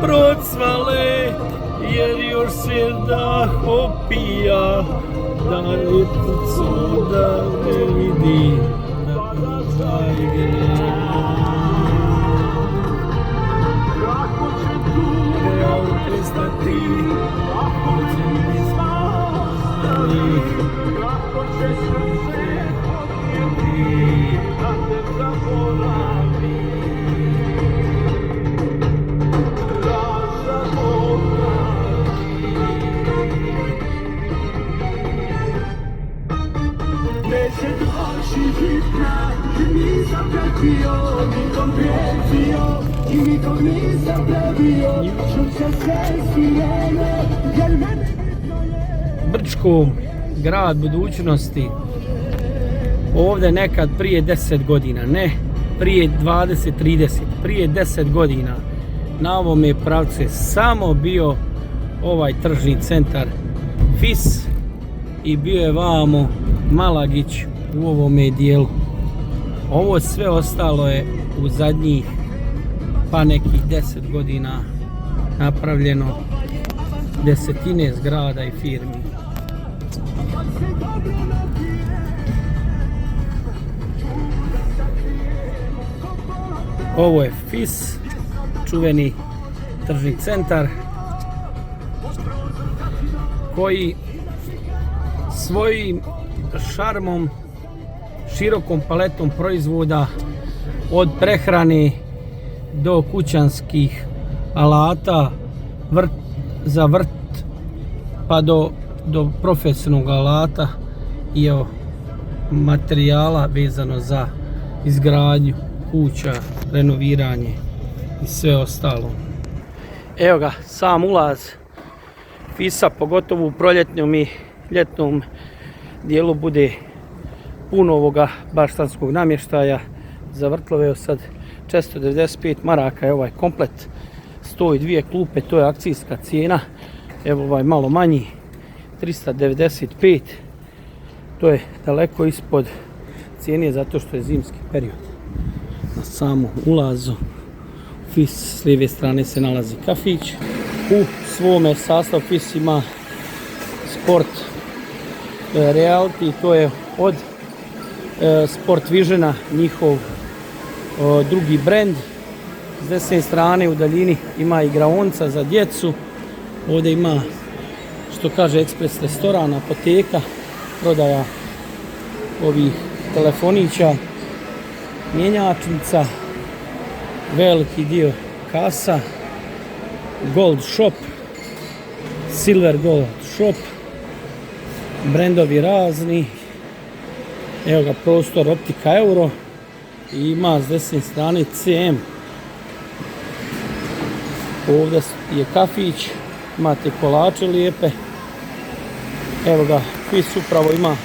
procvale, jer još se dah opija, da leticu da ne vidi, da zajgre. Real prestati, hoće mi spavati, kako će se odjeti, da te zaboravi. Nisam prebio, nikom prijezio i nikom nisam prebio. Čuće sve sirene, jer mene bitno je. Brčko, grad budućnosti. Ovdje nekad prije 10 godina, ne prije 20-30, prije 10 godina na ovome pravcu je samo bio ovaj tržni centar FIS i bio je vamo Malagić u ovome dijelu. Ovo sve ostalo je u zadnjih pa nekih 10 godina napravljeno, desetine zgrada i firmi. Ovo je FIS, čuveni tržni centar koji svojim šarmom, širokom paletom proizvoda od prehrane do kućanskih alata, za vrt pa do profesionalnog alata i materijala vezano za izgradnju kuća, renoviranje i sve ostalo. Evo ga, sam ulaz FIS-a, pogotovo u proljetnom i ljetnom dijelu bude puno ovoga baštanskog namještaja za vrtlove. Sad 495 maraka je ovaj komplet, 102 klupe, to je akcijska cijena. Evo ovaj malo manji 395, to je daleko ispod cijene zato što je zimski period. Na samom ulazu FIS s lijeve strane se nalazi kafić. U svome sastavu FIS ima sport reality, to je od Sport Visiona, njihov drugi brand. S desne strane u daljini ima igraonica za djecu. Ovdje ima, što kaže, ekspres restoran, apoteka, prodaja ovih telefonića, mjenjačnica, veliki dio kasa, Gold Shop, Silver Gold Shop, brendovi razni. Evo ga, prostor Optika Euro i ima s desne strane CM. Ovdje je kafić, imate kolače lijepe. Evo ga, FIS upravo ima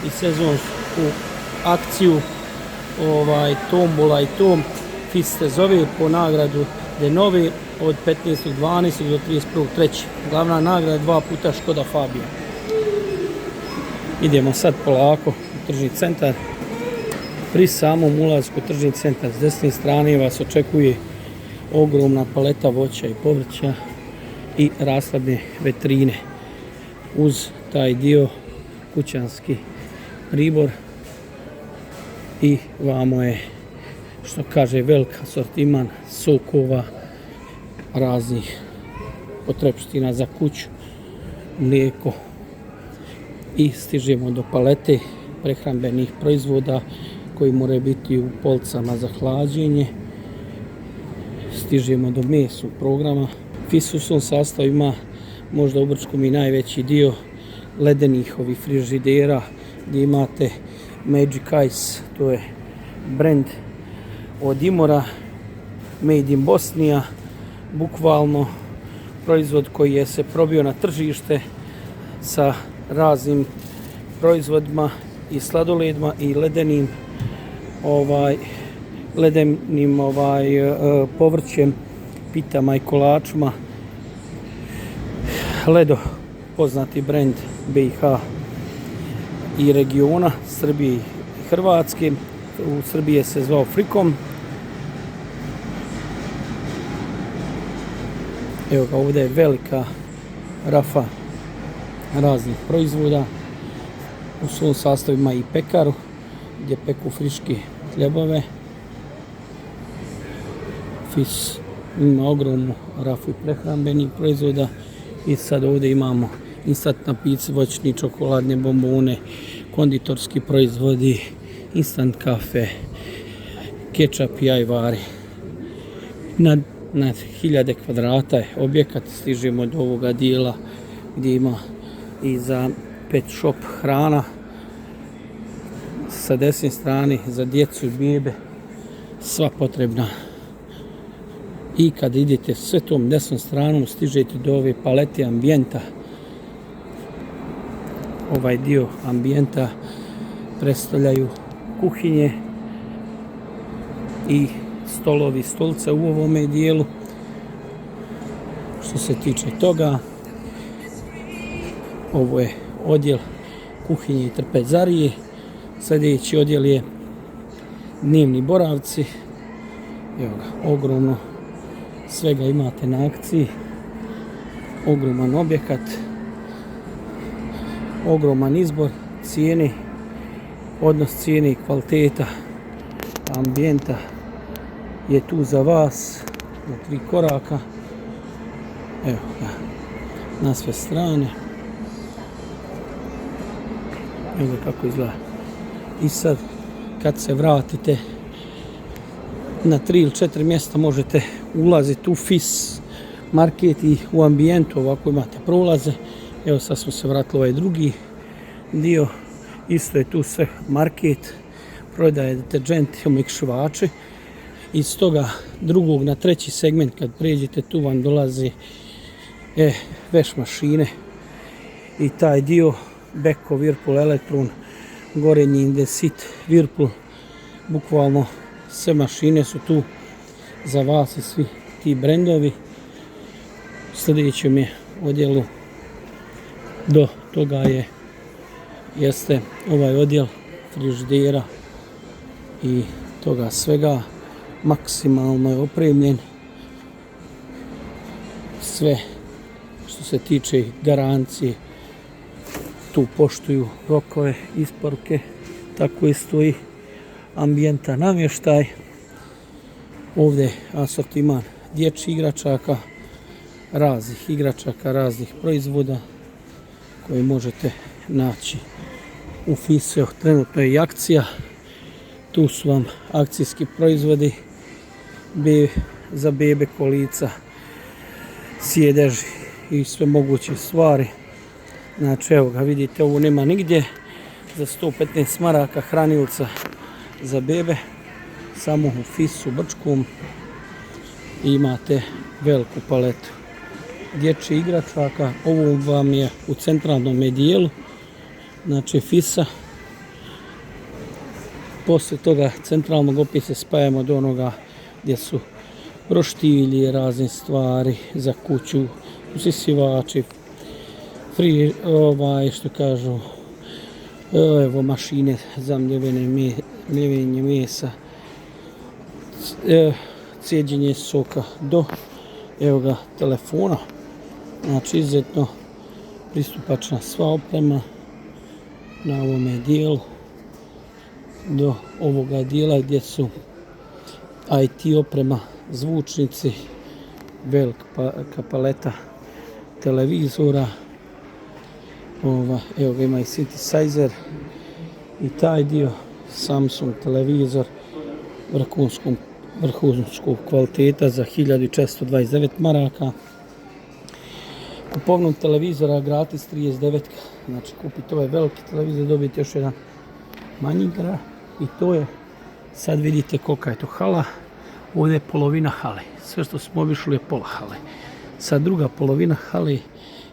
i sezonsku akciju, tombola i tom. FIS se zove po nagradu Denovi od 15.12. do 31.3. Glavna nagrada 2 puta Škoda Fabia. Idemo sad polako u tržni centar. Pri samom ulazku u tržni centar s desne strane vas očekuje ogromna paleta voća i povrća i rashladne vetrine. Uz taj dio kućanski pribor i vamo je, što kaže, velik asortiman sokova, raznih potrepština za kuću, mlijeko. I stižemo do palete prehrambenih proizvoda koji moraju biti u policama za hlađenje. Stižemo do mesu programa. FIS u svom sastavu ima možda u Brčkom i najveći dio ledenih ovih frižidera gdje imate Magic Ice, to je brand od Imora, Made in Bosnia, bukvalno proizvod koji je se probio na tržište sa raznim proizvodima i sladoledima i ledenim povrćem, pitama i kolačima. Ledo, poznati brand BiH i regiona, Srbije i Hrvatske. U Srbiji se zvao Frikom. Evo ga, ovdje je velika rafa raznih proizvoda. U svom sastavu ima i pekaru gdje peku friške hljebove. Fis ima ogromnu rafu i prehrambenih proizvoda. I sad ovdje imamo instantna pizza, voćni, čokoladne bombone, konditorski proizvodi, instant kafe, kečap i ajvari. Na hiljade kvadrata je objekat, stižemo do ovoga dijela gdje ima i za pet shop hrana. Sa desne strane za djecu i bebe sva potrebna. I kad idete sve tom desnom stranom stižete do ove palete ambijenta. Ovaj dio ambijenta predstavljaju kuhinje i stolovi, stolice u ovome dijelu. Što se tiče toga, ovo je odjel kuhinje i trpezarije. Sljedeći odjel je dnevni boravci. Evo ga, ogromno svega imate na akciji. Ogroman objekat, ogroman izbor cijene, odnos cijene i kvaliteta ambijenta je tu za vas na 3 koraka. Evo ga, na sve strane. Evo ga kako izgleda. I sad kad se vratite na 3 ili 4 mjesta možete ulaziti u FIS market i u ambijentu, ovako imate prolaze. Evo sad smo se vratili ovaj drugi dio, isto je tu sve market, prodaje deterđenti, omekšivači. Iz toga drugog na treći segment kad pređete tu vam dolazi veš mašine i taj dio Beko, Whirlpool, Elektron, Gorenje, Indesit, Whirlpool, bukvalno sve mašine su tu za vas i svi ti brendovi. Sljedećem je odjelu do toga jeste ovaj odjel frižidera i toga svega. Maksimalno je opremljen. Sve što se tiče garancije tu poštuju rokove isporuke. Tako isto i ambijenta namještaj. Ovdje asortiman dječjih igračaka, raznih igračaka, raznih proizvoda koje možete naći u FIS-u. Trenutno je i akcija. Tu su vam akcijski proizvodi za bebe, kolica, sjedeži i sve moguće stvari. Znači evo ga, vidite, ovo nema nigdje. Za 115 maraka hranilca za bebe, samo u FIS-u Brčkom imate veliku paletu dječjih igračaka. Ovo vam je u centralnom dijelu, znači FIS-a. Poslije toga centralnog opet se spajamo do onoga gdje su roštilje, razne stvari za kuću, usisivači, što kažu, evo mašine za mljevenje mesa, cijeđenje soka, do evo ga telefona. Znači izuzetno pristupačna sva oprema na ovome dijelu. Do ovoga dijela gdje su IT oprema, zvučnici, velika paleta televizora. Evo ga, ima i synthesizer i taj dio, Samsung televizor vrhunskog kvaliteta za 1429 maraka. Kupovnom televizora gratis 39. Znači kupite ovaj veliki televizor, dobijete još jedan manji gara i to je, sad vidite kolika je to hala. Ovdje je polovina hale, sve što smo obišli je pola hale. Sad druga polovina hale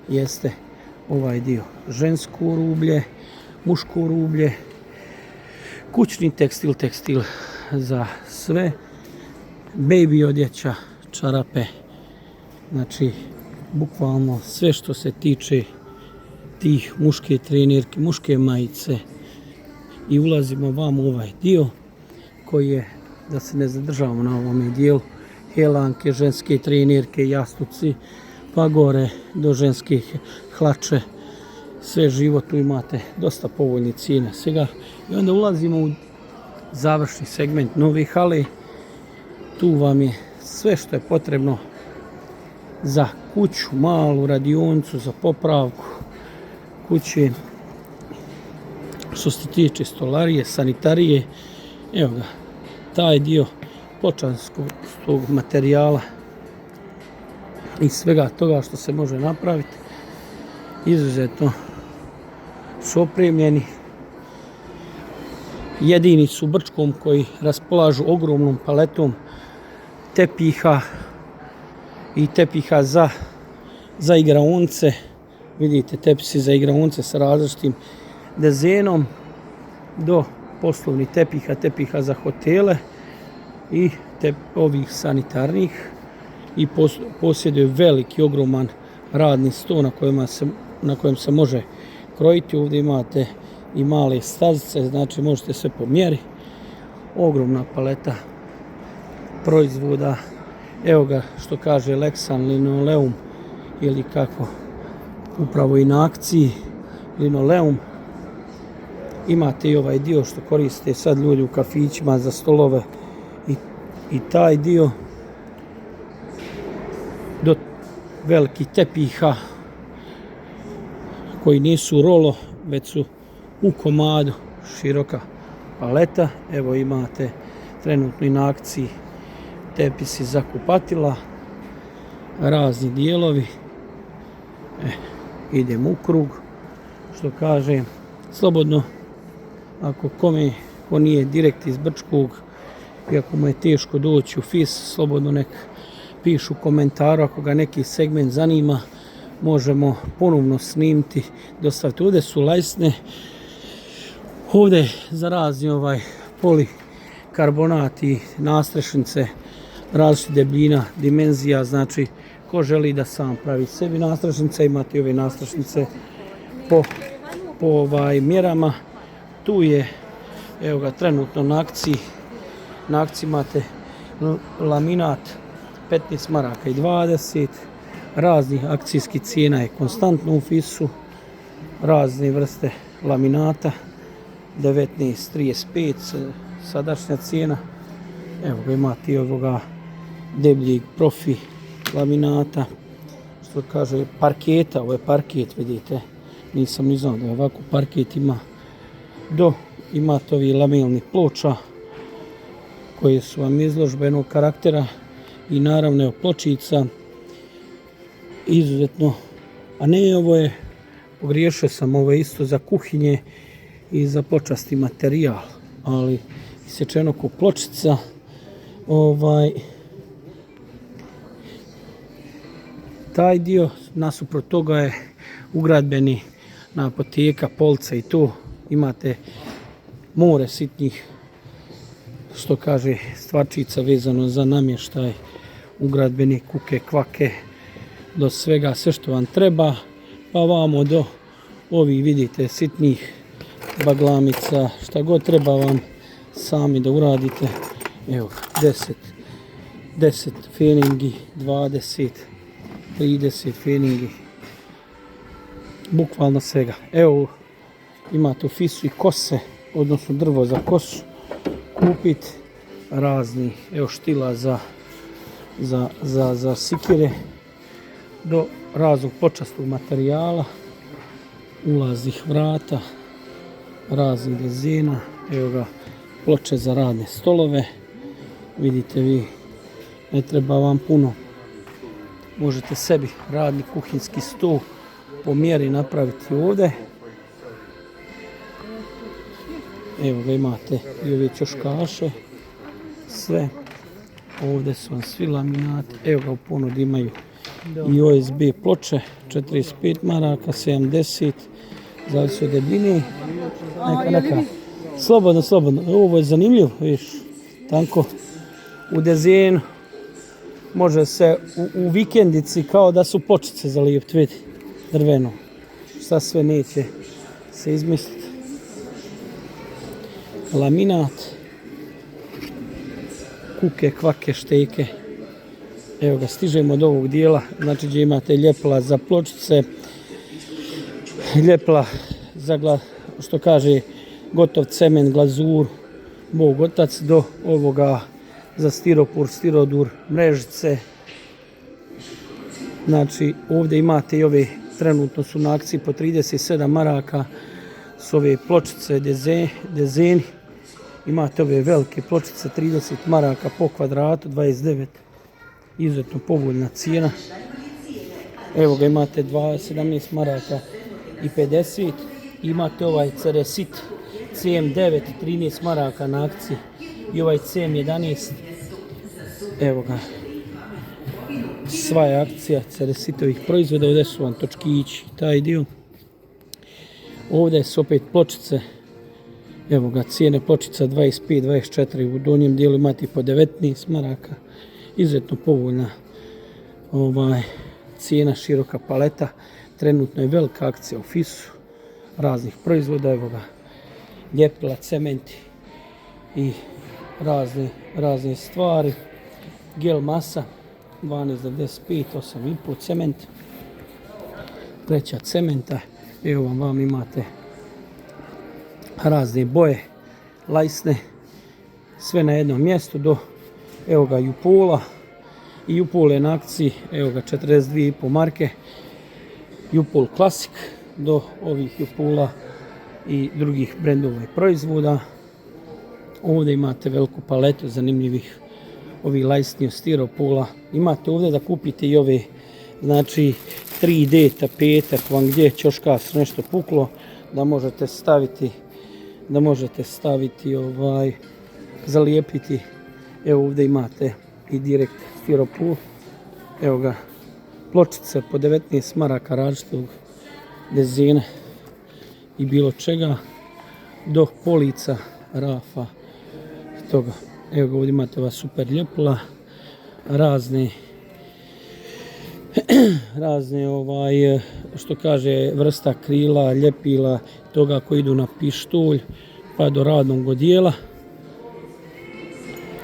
jeste ovaj dio, žensko rublje, muško rublje, kućni tekstil za sve, baby odjeća, čarape, znači bukvalno sve što se tiče tih muške trenirke, muške majice. I ulazimo vam u ovaj dio koji je, da se ne zadržavamo na ovome dijelu, helanke, ženske trenerke, jastuci, pa gore do ženskih hlače. Sve živo, tu imate dosta povoljne cijene svega. I onda ulazimo u završni segment nove hale. Tu vam je sve što je potrebno za kuću, malu radioncu, za popravku kuće. Što se tiče stolarije, sanitarije, evo ga, taj dio pločanskog materijala i svega toga što se može napraviti, izuzetno su opremljeni. Jedini su u Brčkom koji raspolažu ogromnom paletom tepiha i tepiha za igraonice. Vidite, tepisi za igraonice sa različitim dezenom do poslovnih tepiha za hotele i ovih sanitarnih, i posjeduje veliki, ogroman radni sto na kojem se može krojiti. Ovdje imate i male stazice, znači možete sve po mjeri. Ogromna paleta proizvoda. Evo ga što kaže Lexan linoleum, ili kako upravo i na akciji linoleum. Imate i ovaj dio što koriste sad ljudi u kafićima za stolove i taj dio, do velikih tepiha koji nisu rolo, već su u komadu, široka paleta. Evo imate trenutno i na akciji tepisi za kupatila, razni dijelovi. Idemo u krug, što kažem, slobodno, ako ko nije direkt iz Brčkog i ako mu je teško doći u FIS, slobodno nek pišu komentaru, ako ga neki segment zanima, možemo ponovno snimiti, dostaviti. Ovdje su lajsne, ovdje za razni polikarbonat i nastrešnice različitih debljina, dimenzija, znači ko želi da sam pravi sebi nastrešnice, imate ove nastrešnice po mjerama. Tu je, evo ga, trenutno na akciji imate laminat 15 maraka i 20, raznih akcijskih cijena je konstantno u FIS-u, razne vrste laminata, 19,35 sadašnja cijena. Evo ga, imate i ovoga debljeg profi laminata, što kaže parketa, ovo je parket, vidite, nisam ni znao da je ovako parket ima. Imate ovi lamelnih ploča koje su vam izložbenog karaktera i naravno pločica, izuzetno, a ne, ovo je, pogriješio sam, ovo je isto za kuhinje i za počasti materijal, ali isječeno ko pločica. Taj dio, nasuprot toga je ugradbeni na apoteka, polica i to. Imate more sitnih, što kaže, stvarčica vezano za namještaj, ugradbeni kuke, kvake, do svega, sve što vam treba, pa vamo do ovih, vidite, sitnih baglamica, šta god treba vam sami da uradite. Evo, 10 feningi, 20, 30 feningi, bukvalno svega. Evo, imate u FIS-u i kose, odnosno drvo za kosu, kupiti razni, evo, štila za sikire, do raznog počastog materijala, ulaznih vrata, raznih dezena, evo ga, ploče za radne stolove. Vidite vi, ne treba vam puno, možete sebi radni kuhinski stol po mjeri napraviti ovdje. Evo ga, imate i ove ćoškaše, sve. Ovdje su vam svi laminati. Evo ga, u ponudi imaju i OSB ploče, 45 maraka, 70, zavisi od debljine. Neka. Slobodno. Ovo je zanimljivo, viš, tanko u dezenu. Može se u vikendici kao da su pločice zalijepiti, vidi, drveno. Šta sve neće se izmisliti. Laminat, kuke, kvake, šteke, Evo ga, stižemo od ovog dijela, znači gdje imate ljepila za pločice, ljepila za što kaže gotov cement, glazur, Bog otac, do ovoga za stiropor, stirodur, mrežice. Znači ovdje imate i ove, trenutno su na akciji po 37 maraka, su ove pločice dezeni. Imate ove velike pločice 30 maraka po kvadratu, 29, izuzetno povoljna cijena. Evo ga, imate 17 maraka i 50. Imate ovaj Ceresit CM9 13 maraka na akciji i ovaj CM11. Evo ga, sva je akcija Ceresitovih proizvoda. Ovdje su vam točkići, taj dio. Ovdje su opet pločice. Evo ga, cijene pločica 25, 24, u donjem dijelu imate po 19 maraka. Izuzetno povoljna cijena, široka paleta. Trenutno je velika akcija u FIS-u raznih proizvoda. Evo ga, ljepila, cementi i razne stvari. Gel masa 12,95, 8,5 cement. Treća cementa. Evo vam imate razne boje, lajsne, sve na jednom mjestu. Do evo ga Jupola, i Jupol je na akciji, evo ga 42,5 marke, Jupol Classic, do ovih Jupola i drugih brendova i proizvoda. Ovdje imate veliku paletu zanimljivih ovih lajsnih od stiropola. Imate ovdje da kupite i ove, znači 3D tapete, ako vam gdje ćoškas nešto puklo, da možete staviti zalijepiti. Evo ovdje imate i direkt stiropor. Evo ga, pločice po 19 maraka različitog dezena i bilo čega, do polica, rafa i toga. Evo ga, ovdje imate ova super ljepila, razne što kaže vrsta krila, ljepila, toga koji idu na pištolj pa do radnog odijela.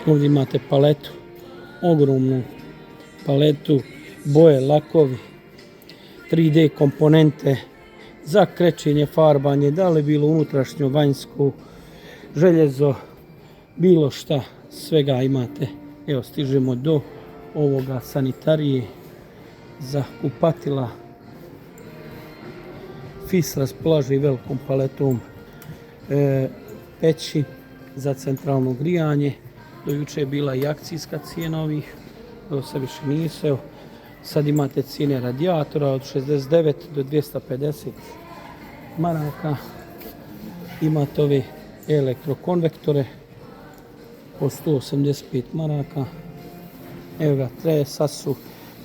Ovdje imate paletu, ogromnu paletu, boje, lakovi, 3D komponente za krečenje, farbanje, da li bilo unutrašnjo, vanjsko, željezo, bilo šta, svega imate. Evo, stižemo do ovoga sanitarije za kupatila. FIS raspolaže i velikom paletom peći za centralno grijanje. Do juče je bila i akcijska cijena ovih, do sad više nisu. Sad imate cijene radijatora od 69 do 250 maraka. Imate ove elektrokonvektore po 185 maraka. Evo ga, sad su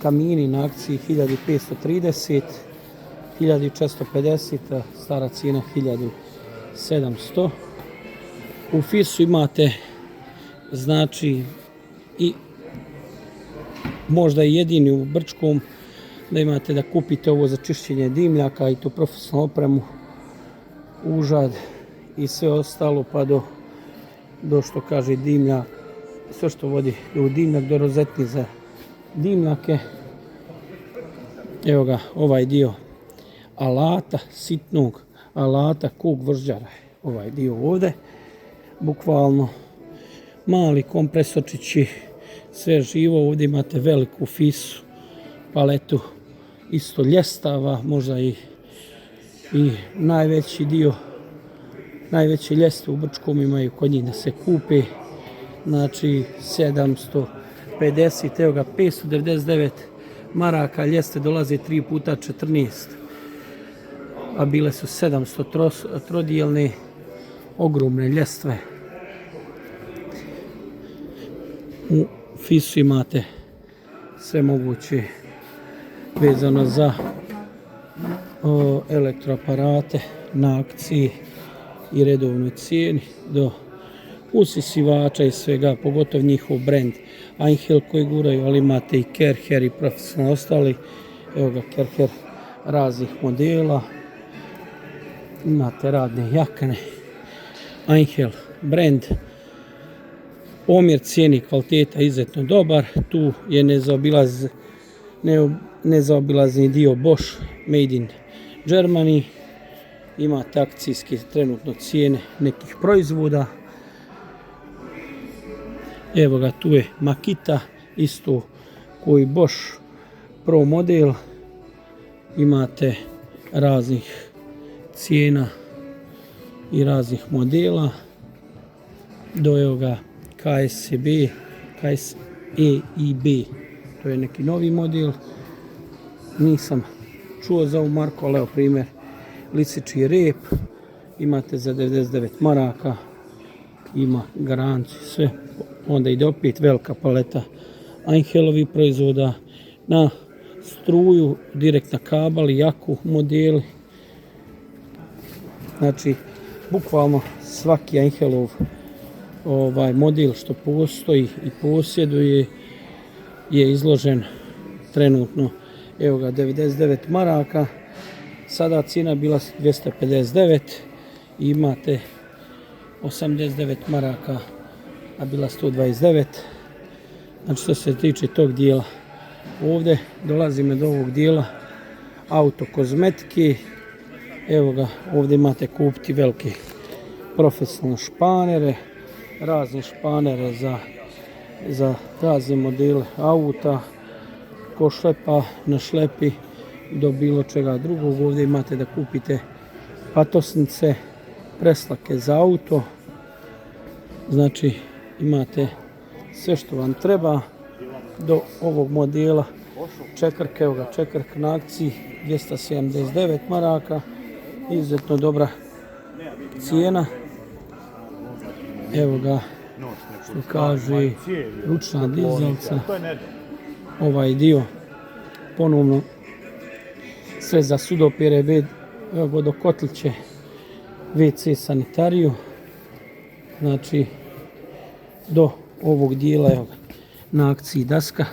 kamini na akciji 1530, 1450, stara cijena 1700. U FIS-u imate, znači, i možda i jedini u Brčkom, da imate da kupite ovo za čišćenje dimljaka i tu profesionalnu opremu, užad i sve ostalo, pa do što kaže dimljak, sve što vodi u dimljak, do rozetni za dimljake. Evo ga, ovaj dio alata, sitnog alata, kug vržđara, ovaj dio ovdje, bukvalno mali kompresorčići, sve živo. Ovdje imate veliku FIS-u paletu, isto ljestava, možda i najveći dio, najveće ljestve u Brčkom imaju kod njih da se kupe, znači 750, evo ga 599 maraka, ljestve dolaze 3 puta 14, a bile su 700 trodijelne, ogromne ljestve. U FIS-u imate sve moguće vezano za elektroaparate na akciji i redovnoj cijeni, do usisivača i svega, pogotovo njihov brand Angel koji guraju, ali imate i Kerher i profesionalno ostali. Evo ga, Kerher raznih modela, imate radne jakne, Angel brand, Omjer cijene i kvaliteta izuzetno dobar. Tu je nezaobilazni dio Bosch Made in Germany. Imate akcijske trenutno cijene nekih proizvoda. Evo ga, tu je Makita, isto koji Bosch Pro model. Imate raznih cijena i raznih modela. Do evo ga KSEB, KSEIB, to je neki novi model. Nisam čuo za ovu marku, ali evo primjer, lisičji rep, imate za 99 maraka, ima garanciju, sve. Onda ide opet velika paleta Einhelovi proizvoda, na struju, direkt na kabel, jaku modeli. Znači, bukvalno svaki Einhelov model što postoji i posjeduje je izložen trenutno. Evo ga, 99 maraka, sada cijena bila 259, imate 89 maraka, a bila 129. Znači, što se tiče tog dijela, ovdje dolazimo do ovog dijela auto kozmetike. Evo ga, ovdje imate kupiti velike profesionalne španere, razne španere za razne modele auta, ko šlepa, na šlepi, do bilo čega drugog. Ovdje imate da kupite patosnice, preslake za auto. Znači, imate sve što vam treba do ovog modela. Čekrke, evo ga, čekrk na akciji 279 maraka, izuzetno dobra cijena. Evo ga, što kaže, ručna dizalca. Ovaj dio ponovno sve za sudopere, vodokotliće, WC sanitariju. Znači, do ovog dijela, evo ga, na akciji daska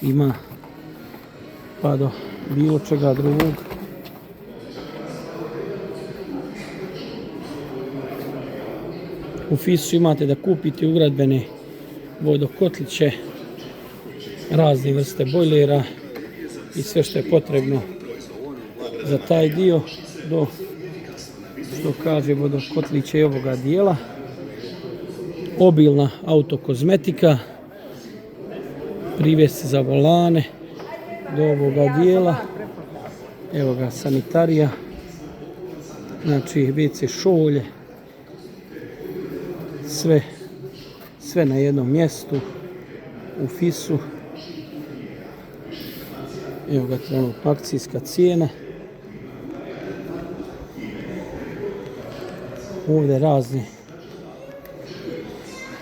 ima, pa do bilo čega drugog. U Fisu imate da kupite ugradbene vodokotliće, razne vrste bojlera i sve što je potrebno za taj dio, do, što kaže, vodokotliće i ovoga dijela. Obilna autokozmetika, privjesti za volane do ovoga dijela. Evo ga, sanitarija, znači WC šolje, sve na jednom mjestu u Fisu. Evo ga, trenutno akcijska cijena. Ovdje razni.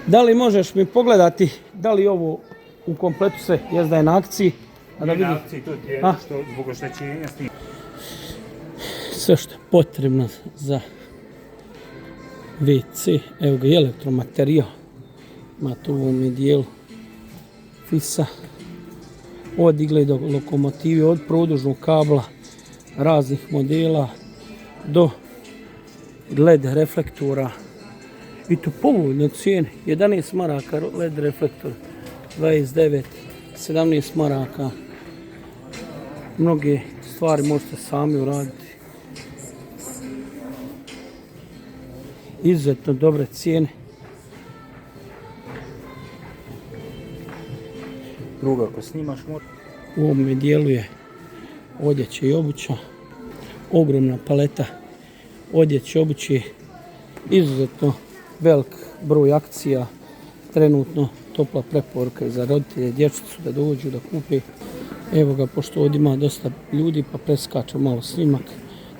Da li možeš mi pogledati da li ovo u kompletu sve jest da je na akciji? A da vidim. Na akciji, to je što zbog oštećenja snima. Sve što je potrebno za WC, evo ga, elektromaterijal. Ima tu u ovom dijelu Fisa. Od igle do lokomotive, od produžnog kabla raznih modela do LED reflektora. I to povoljne cijene, 11 maraka LED reflektor, 29, 17 maraka. Mnoge stvari možete sami uraditi. Izuzetno dobre cijene. Druga, ako snimaš mora. U ovome dijelu je odjeća i obuća. Ogromna paleta odjeće i obuće. Izuzetno velik broj akcija. Trenutno topla preporuka i za roditelje, dječicu da dođu da kupe. Evo ga, pošto ovdje ima dosta ljudi, pa preskačem malo snimak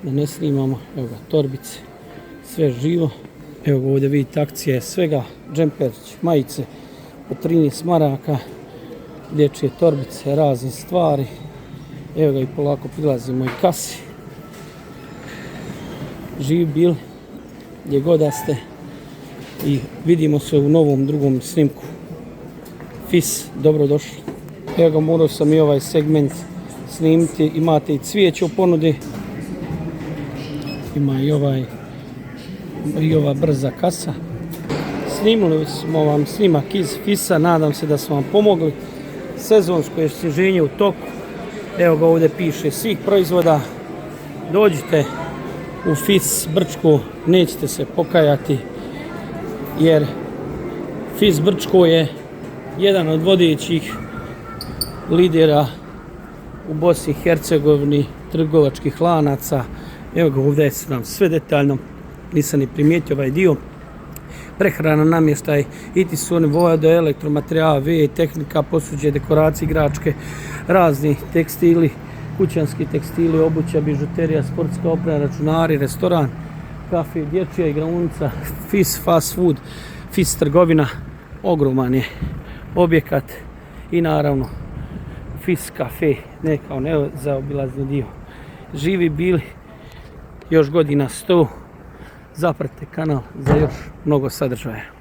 da ne snimamo. Evo ga, torbice, sve živo. Evo ga, ovdje vidite, akcija je svega, džemperić, majice po 13 maraka, dječje torbice, razne stvari. Evo ga, i polako prilazimo i kasi. Živi bili gdje god da ste i vidimo se u novom drugom snimku. Fis, dobrodošli. Evo ga, morao sam i ovaj segment snimiti. Imate i cvijeće u ponudi. Ima i ova brza kasa. snimili smo vam snimak iz FIS-a, nadam se da smo vam pomogli. Sezonsko je sniženje u toku. Evo ga ovdje piše svih proizvoda. Dođite u FIS Brčko, nećete se pokajati jer FIS Brčko je jedan od vodećih lidera u Bosni i Hercegovini trgovačkih lanaca. Evo ga ovdje su nam sve detaljno, nisam ni primijetio ovaj dio. Prehrana, namještaj, IT su oni vode, elektromaterijal, VE, tehnika, posuđe, dekoracije, igračke, razni tekstili, kućanski tekstili, obuća, bižuterija, sportska oprema, računari, restoran, kafe, dječja igraonica, FIS fast food, FIS trgovina, ogroman je objekat i naravno FIS kafe, ne kao nezaobilazni dio. Živi bili još godina 100, zapratite kanal za još mnogo sadržaja.